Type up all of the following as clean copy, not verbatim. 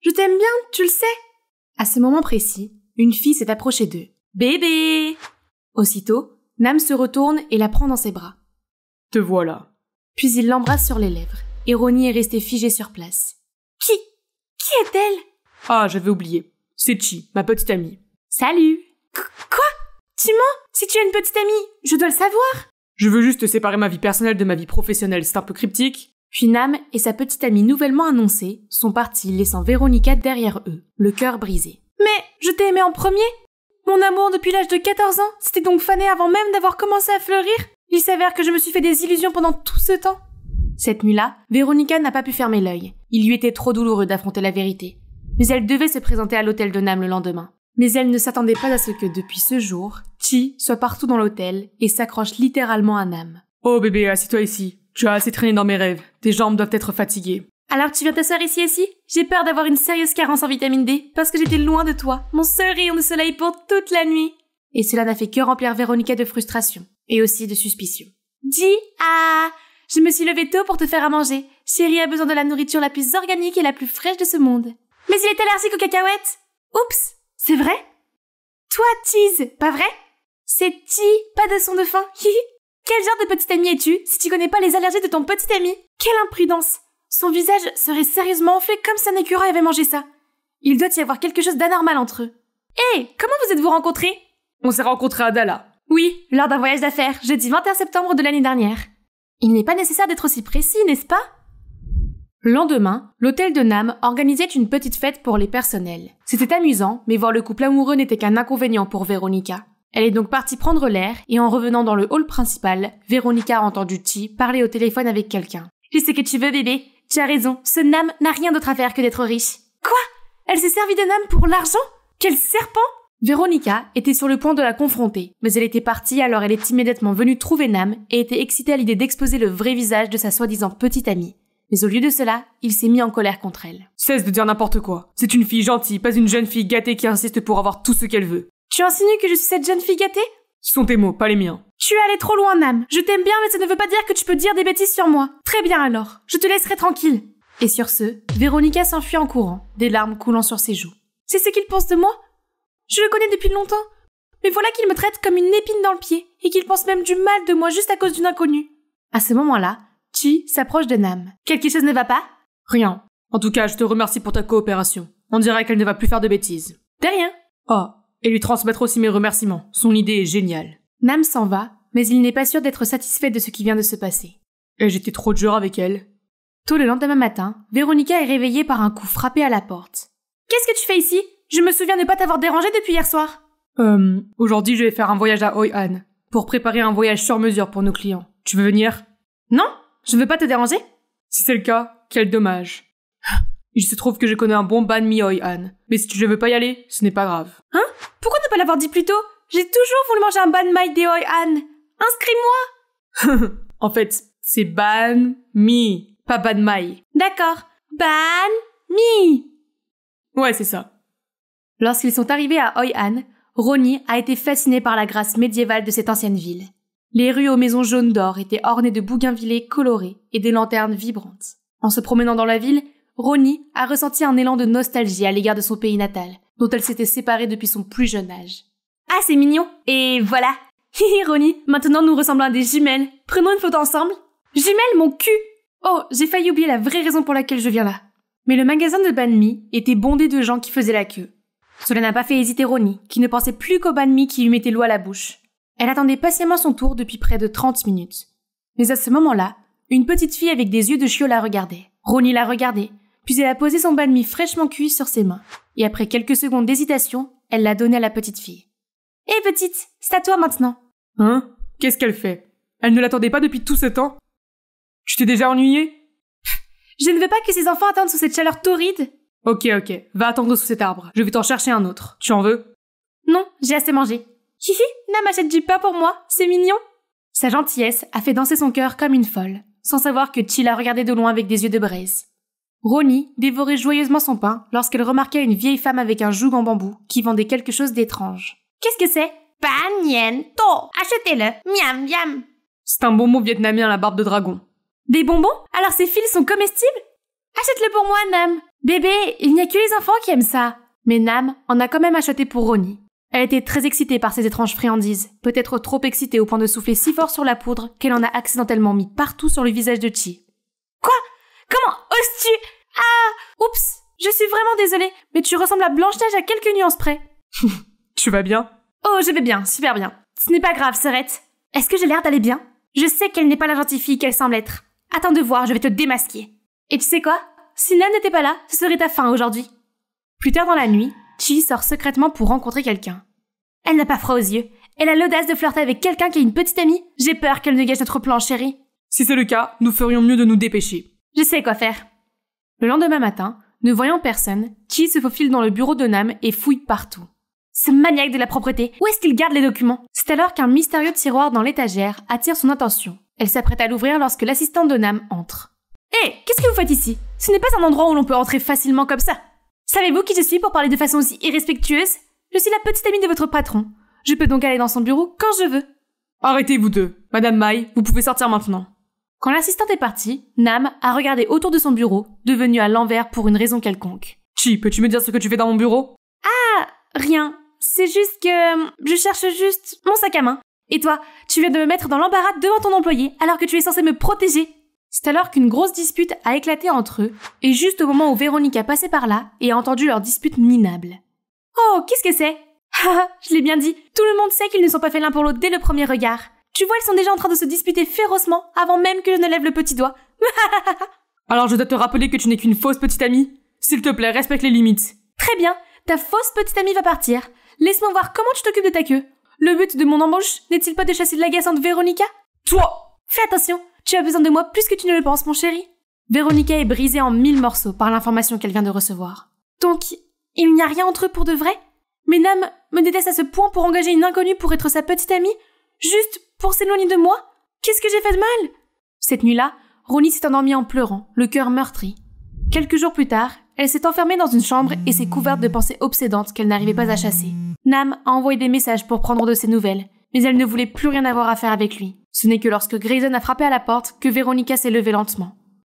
Je t'aime bien, tu le sais. À ce moment précis, une fille s'est approchée d'eux. Bébé! Aussitôt, Nam se retourne et la prend dans ses bras. Te voilà. Puis il l'embrasse sur les lèvres, et Ronnie est restée figée sur place. Qui est-elle? Ah, j'avais oublié. C'est Chi, ma petite amie. Salut! Quoi? Tu mens? Si tu as une petite amie, je dois le savoir! Je veux juste séparer ma vie personnelle de ma vie professionnelle, c'est un peu cryptique. Puis Nam et sa petite amie nouvellement annoncée sont partis laissant Véronica derrière eux, le cœur brisé. Mais je t'ai aimé en premier? Mon amour depuis l'âge de 14 ans s'était donc fané avant même d'avoir commencé à fleurir? Il s'avère que je me suis fait des illusions pendant tout ce temps. Cette nuit-là, Véronica n'a pas pu fermer l'œil. Il lui était trop douloureux d'affronter la vérité. Mais elle devait se présenter à l'hôtel de Nam le lendemain. Mais elle ne s'attendait pas à ce que depuis ce jour, Chi soit partout dans l'hôtel et s'accroche littéralement à Nam. Oh bébé, assieds-toi ici. Tu as assez traîné dans mes rêves. Tes jambes doivent être fatiguées. Alors tu viens t'asseoir ici? J'ai peur d'avoir une sérieuse carence en vitamine D, parce que j'étais loin de toi, mon seul rayon de soleil pour toute la nuit. Et cela n'a fait que remplir Véronica de frustration, et aussi de suspicion. Dis, je me suis levée tôt pour te faire à manger. Chérie a besoin de la nourriture la plus organique et la plus fraîche de ce monde. Mais il est allergique aux cacahuètes. Oups, c'est vrai? Toi, Cheese, pas vrai? C'est Chi, pas de son de faim. Quel genre de petite amie es-tu si tu connais pas les allergies de ton petit ami? Quelle imprudence! Son visage serait sérieusement enflé comme si un écureuil avait mangé ça. Il doit y avoir quelque chose d'anormal entre eux. Hé, comment vous êtes-vous rencontrés? On s'est rencontrés à Dala. Oui, lors d'un voyage d'affaires, jeudi 21 septembre de l'année dernière. Il n'est pas nécessaire d'être aussi précis, n'est-ce pas? Le lendemain, l'hôtel de Nam organisait une petite fête pour les personnels. C'était amusant, mais voir le couple amoureux n'était qu'un inconvénient pour Véronica. Elle est donc partie prendre l'air, et en revenant dans le hall principal, Véronica a entendu Chi parler au téléphone avec quelqu'un. Je sais que tu veux, bébé. Tu as raison, ce Nam n'a rien d'autre à faire que d'être riche. Quoi? Elle s'est servie de Nam pour l'argent? Quel serpent! Véronica était sur le point de la confronter, mais elle était partie alors elle est immédiatement venue trouver Nam et était excitée à l'idée d'exposer le vrai visage de sa soi-disant petite amie. Mais au lieu de cela, il s'est mis en colère contre elle. Cesse de dire n'importe quoi. C'est une fille gentille, pas une jeune fille gâtée qui insiste pour avoir tout ce qu'elle veut. Tu insinues que je suis cette jeune fille gâtée? Ce sont tes mots, pas les miens. Tu es allé trop loin, Nam. Je t'aime bien, mais ça ne veut pas dire que tu peux dire des bêtises sur moi. Très bien alors, je te laisserai tranquille. Et sur ce, Véronica s'enfuit en courant, des larmes coulant sur ses joues. C'est ce qu'il pense de moi? Je le connais depuis longtemps. Mais voilà qu'il me traite comme une épine dans le pied, et qu'il pense même du mal de moi juste à cause d'une inconnue. À ce moment-là, Chi s'approche de Nam. Quelque chose ne va pas? Rien. En tout cas, je te remercie pour ta coopération. On dirait qu'elle ne va plus faire de bêtises. De rien. Oh, et lui transmettre aussi mes remerciements. Son idée est géniale. Nam s'en va, mais il n'est pas sûr d'être satisfait de ce qui vient de se passer. Et j'étais trop dur avec elle. Tôt le lendemain matin, Véronica est réveillée par un coup frappé à la porte. Qu'est-ce que tu fais ici? Je me souviens ne pas t'avoir dérangé depuis hier soir. Aujourd'hui je vais faire un voyage à Hoi An, pour préparer un voyage sur mesure pour nos clients. Tu veux venir? Non, je veux pas te déranger. Si c'est le cas, quel dommage. Il se trouve que je connais un bon banh mi Hoi An, mais si tu ne veux pas y aller, ce n'est pas grave. Hein? Pourquoi ne pas l'avoir dit plus tôt? J'ai toujours voulu manger un banh mi des Hoi An. Inscris-moi. En fait, c'est banh mi, pas banh mai. D'accord, banh mi. Ouais, c'est ça. Lorsqu'ils sont arrivés à Hoi An, Ronnie a été fasciné par la grâce médiévale de cette ancienne ville. Les rues aux maisons jaunes d'or étaient ornées de bougainvillées colorées et des lanternes vibrantes. En se promenant dans la ville, Ronnie a ressenti un élan de nostalgie à l'égard de son pays natal, dont elle s'était séparée depuis son plus jeune âge. Ah, c'est mignon. Et voilà. Hihi, Ronnie, maintenant nous ressemblons à des jumelles. Prenons une photo ensemble. Jumelles, mon cul. Oh, j'ai failli oublier la vraie raison pour laquelle je viens là. Mais le magasin de banh mi était bondé de gens qui faisaient la queue. Cela n'a pas fait hésiter Ronnie, qui ne pensait plus qu'au banh mi qui lui mettait l'eau à la bouche. Elle attendait patiemment son tour depuis près de 30 minutes. Mais à ce moment-là, une petite fille avec des yeux de chiot la regardait. Ronnie la regardait, puis elle a posé son banh mi fraîchement cuit sur ses mains. Et après quelques secondes d'hésitation, elle l'a donné à la petite fille. Hé petite, c'est à toi maintenant. Hein? Qu'est-ce qu'elle fait? Elle ne l'attendait pas depuis tout ce temps? Tu t'es déjà ennuyée? Je ne veux pas que ces enfants attendent sous cette chaleur torride. Ok, va attendre sous cet arbre. Je vais t'en chercher un autre. Tu en veux? Non, j'ai assez mangé. Hihi, Nam achète du pain pour moi, c'est mignon. Sa gentillesse a fait danser son cœur comme une folle, sans savoir que Chi la regardait de loin avec des yeux de braise. Ronnie dévorait joyeusement son pain lorsqu'elle remarqua une vieille femme avec un joug en bambou qui vendait quelque chose d'étrange. Qu'est-ce que c'est? Paniento! Achetez-le! Miam, miam! C'est un bonbon vietnamien à la barbe de dragon. Des bonbons? Alors ces fils sont comestibles? Achète-le pour moi, Nam! Bébé, il n'y a que les enfants qui aiment ça. Mais Nam en a quand même acheté pour Ronnie. Elle était très excitée par ces étranges friandises, peut-être trop excitée au point de souffler si fort sur la poudre qu'elle en a accidentellement mis partout sur le visage de Chi. Quoi? Comment oses-tu? Ah! Oups! Je suis vraiment désolée, mais tu ressembles à Blanche-Neige à quelques nuances près. Tu vas bien? Oh, je vais bien, super bien. Ce n'est pas grave, Serette. Est-ce que j'ai l'air d'aller bien? Je sais qu'elle n'est pas la gentille fille qu'elle semble être. Attends de voir, je vais te démasquer. Et tu sais quoi? Si Nam n'était pas là, ce serait ta fin aujourd'hui. Plus tard dans la nuit, Chi sort secrètement pour rencontrer quelqu'un. Elle n'a pas froid aux yeux. Elle a l'audace de flirter avec quelqu'un qui est une petite amie. J'ai peur qu'elle ne gâche notre plan, chérie. Si c'est le cas, nous ferions mieux de nous dépêcher. Je sais quoi faire. Le lendemain matin, ne voyant personne, Chi se faufile dans le bureau de Nam et fouille partout. Ce maniaque de la propreté, où est-ce qu'il garde les documents? C'est alors qu'un mystérieux tiroir dans l'étagère attire son attention. Elle s'apprête à l'ouvrir lorsque l'assistante de Nam entre. Hé, qu'est-ce que vous faites ici? Ce n'est pas un endroit où l'on peut entrer facilement comme ça. Savez-vous qui je suis pour parler de façon aussi irrespectueuse? Je suis la petite amie de votre patron. Je peux donc aller dans son bureau quand je veux. Arrêtez vous deux. Madame Mai, vous pouvez sortir maintenant. Quand l'assistante est partie, Nam a regardé autour de son bureau, devenu à l'envers pour une raison quelconque. Chi, peux-tu me dire ce que tu fais dans mon bureau? Rien. C'est juste que je cherche juste mon sac à main. Et toi, tu viens de me mettre dans l'embarras devant ton employé alors que tu es censé me protéger. C'est alors qu'une grosse dispute a éclaté entre eux, et juste au moment où Véronique a passé par là et a entendu leur dispute minable. Oh, qu'est-ce que c'est? Haha, je l'ai bien dit, tout le monde sait qu'ils ne sont pas faits l'un pour l'autre dès le premier regard. Tu vois, ils sont déjà en train de se disputer férocement avant même que je ne lève le petit doigt. Alors je dois te rappeler que tu n'es qu'une fausse petite amie. S'il te plaît, respecte les limites. Très bien, ta fausse petite amie va partir. Laisse-moi voir comment tu t'occupes de ta queue. Le but de mon embauche n'est-il pas de chasser de l'agaçante Véronica? Toi! Fais attention, tu as besoin de moi plus que tu ne le penses, mon chéri. Véronica est brisée en 1000 morceaux par l'information qu'elle vient de recevoir. Donc, il n'y a rien entre eux pour de vrai? Mais Nam me déteste à ce point pour engager une inconnue pour être sa petite amie? Juste pour s'éloigner de moi? Qu'est-ce que j'ai fait de mal? Cette nuit-là, Ronnie s'est endormie en pleurant, le cœur meurtri. Quelques jours plus tard, elle s'est enfermée dans une chambre et s'est couverte de pensées obsédantes qu'elle n'arrivait pas à chasser. Nam a envoyé des messages pour prendre de ses nouvelles, mais elle ne voulait plus rien avoir à faire avec lui. Ce n'est que lorsque Grayson a frappé à la porte que Véronica s'est levée lentement.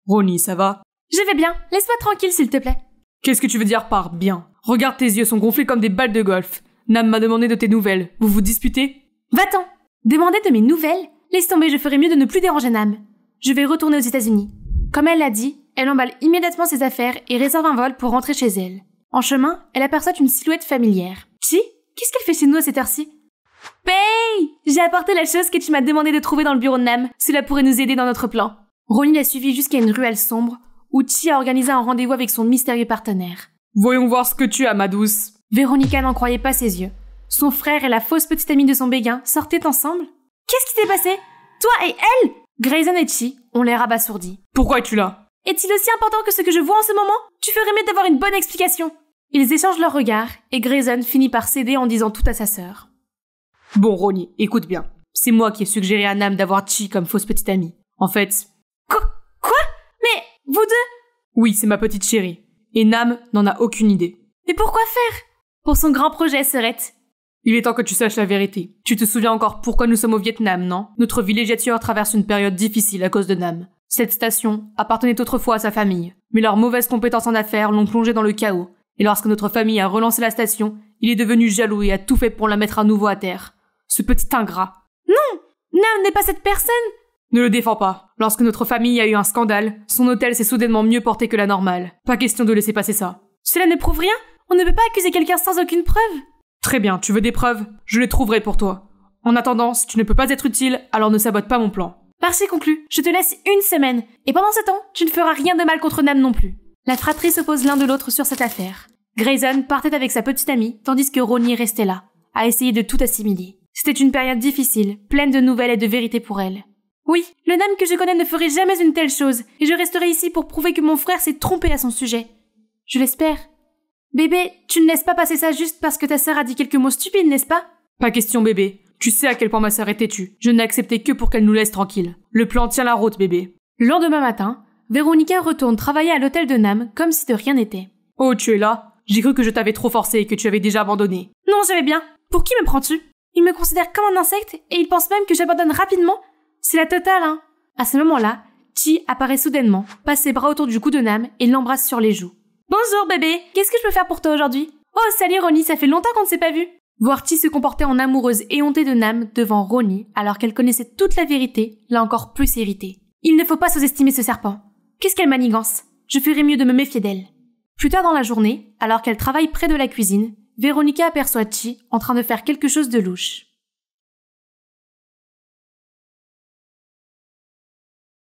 Ronnie, ça va? Je vais bien, laisse-moi tranquille s'il te plaît. Qu'est-ce que tu veux dire par bien? Regarde, tes yeux sont gonflés comme des balles de golf. Nam m'a demandé de tes nouvelles. Vous vous disputez? Va-t'en! Demander de mes nouvelles? Laisse tomber, je ferais mieux de ne plus déranger Nam. Je vais retourner aux États-Unis. Comme elle l'a dit, elle emballe immédiatement ses affaires et réserve un vol pour rentrer chez elle. En chemin, elle aperçoit une silhouette familière. Chi, qu'est-ce qu'elle fait chez nous à cette heure-ci? Pay! J'ai apporté la chose que tu m'as demandé de trouver dans le bureau de Nam. Cela pourrait nous aider dans notre plan. Ronnie l'a suivi jusqu'à une ruelle sombre où Chi a organisé un rendez-vous avec son mystérieux partenaire. Voyons voir ce que tu as, ma douce. Véronica n'en croyait pas ses yeux. Son frère et la fausse petite amie de son béguin sortaient ensemble. Qu'est-ce qui s'est passé? Toi et elle? Grayson et Chi ont l'air abasourdis. Pourquoi es-tu là? Est-il aussi important que ce que je vois en ce moment? Tu ferais mieux d'avoir une bonne explication. Ils échangent leurs regards et Grayson finit par céder en disant tout à sa sœur. Bon, Ronnie, écoute bien. C'est moi qui ai suggéré à Nam d'avoir Chi comme fausse petite amie. En fait... Quoi? Mais vous deux? Oui, c'est ma petite chérie. Et Nam n'en a aucune idée. Mais pourquoi faire? Pour son grand projet, Serette. Il est temps que tu saches la vérité. Tu te souviens encore pourquoi nous sommes au Vietnam, non? Notre villégiature traverse une période difficile à cause de Nam. Cette station appartenait autrefois à sa famille, mais leurs mauvaises compétences en affaires l'ont plongé dans le chaos. Et lorsque notre famille a relancé la station, il est devenu jaloux et a tout fait pour la mettre à nouveau à terre. Ce petit ingrat. Non! Nam n'est pas cette personne! Ne le défends pas. Lorsque notre famille a eu un scandale, son hôtel s'est soudainement mieux porté que la normale. Pas question de laisser passer ça. Cela ne prouve rien? On ne peut pas accuser quelqu'un sans aucune preuve? Très bien, tu veux des preuves? Je les trouverai pour toi. En attendant, si tu ne peux pas être utile, alors ne sabote pas mon plan. Parti conclu. Je te laisse une semaine. Et pendant ce temps, tu ne feras rien de mal contre Nam non plus. La fratrie s'oppose l'un de l'autre sur cette affaire. Grayson partait avec sa petite amie, tandis que Ronnie restait là, à essayer de tout assimiler. C'était une période difficile, pleine de nouvelles et de vérités pour elle. Oui, le Nam que je connais ne ferait jamais une telle chose, et je resterai ici pour prouver que mon frère s'est trompé à son sujet. Je l'espère. Bébé, tu ne laisses pas passer ça juste parce que ta sœur a dit quelques mots stupides, n'est-ce pas? Pas question, bébé. Tu sais à quel point ma sœur est têtue. Je n'ai accepté que pour qu'elle nous laisse tranquille. Le plan tient la route, bébé. Le lendemain matin, Véronica retourne travailler à l'hôtel de Nam comme si de rien n'était. Oh, tu es là? J'ai cru que je t'avais trop forcé et que tu avais déjà abandonné. Non, je vais bien. Pour qui me prends-tu? Il me considère comme un insecte et il pense même que j'abandonne rapidement. C'est la totale, hein. À ce moment-là, Chi apparaît soudainement, passe ses bras autour du cou de Nam et l'embrasse sur les joues. Bonjour bébé, qu'est-ce que je peux faire pour toi aujourd'hui? Oh salut Ronnie, ça fait longtemps qu'on ne s'est pas vu. Voir Chi se comporter en amoureuse éhontée de Nam devant Ronnie, alors qu'elle connaissait toute la vérité, l'a encore plus irritée. Il ne faut pas sous-estimer ce serpent. Qu'est-ce qu'elle manigance? Je ferais mieux de me méfier d'elle. Plus tard dans la journée, alors qu'elle travaille près de la cuisine, Véronica aperçoit Chi en train de faire quelque chose de louche.